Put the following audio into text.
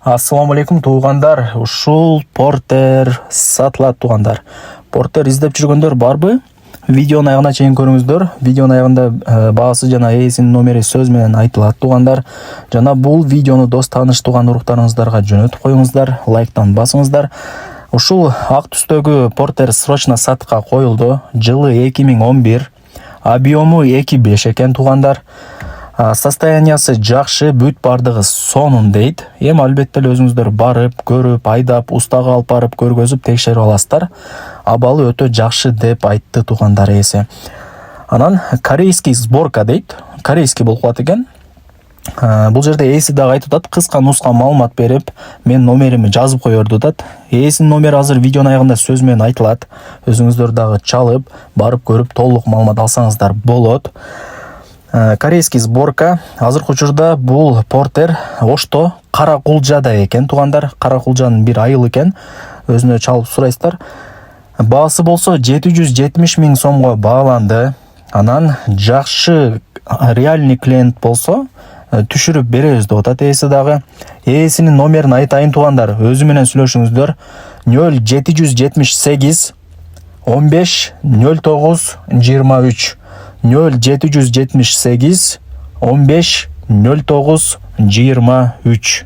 Ассаламу алейкум туугандар. Ушул Портер сатылат туугандар. Портер издеп жүргөндөр барбы? Видеонун аягына чейин көрүңүздөр. Видеонун аягында баасы жана ээсинин номери сөз менен айтылат туугандар. Жана бул видеону дос тааныш тууган уруктарыңыздарга жөнөтүп коюңуздар, лайктан басыңыздар. Ушул ак түстөгү Портер срочно сатыкка коюлду. Жылы 2011, объему 2.5 экен туугандар. Состояниясы жакшы, бүт бардыгы сонун дейт. Эми албетте өзүңүздөр барып, көрүп, айдап, устага алып барып көргөзүп текшерип аласыздар. Абалы өтө жакшы деп айтты туугандар ээси. Анан корейский сборка дейт. Корейский болуп калат экен. Бул жерде ээси дагы айтып атат, кыска нуска маалымат берип, мен номерими жазып коерду атат. Ээсинин номери азыр видеонун аягында сөз менен айтылат. Өзүңүздөр дагы чалып, барып көрүп, толук маалымат алсаңыздар болот. Корейский сборка. Азыркы учурда бул Портер Ошто Кара Кулжада экен туугандар. Кара Кулжанын бир айыл экен. Өзүнө чалып сурайсыздар. Баасы болсо 770 миң сомго бааланды. Анан жакшы реальный клиент болсо түшүрүп беребиз деп атат ээси дагы. Ээсинин номерин айтайын туугандар. Өзү менен сүйлөшүңүздөр. 0778 15 09 23 0778 15 09 23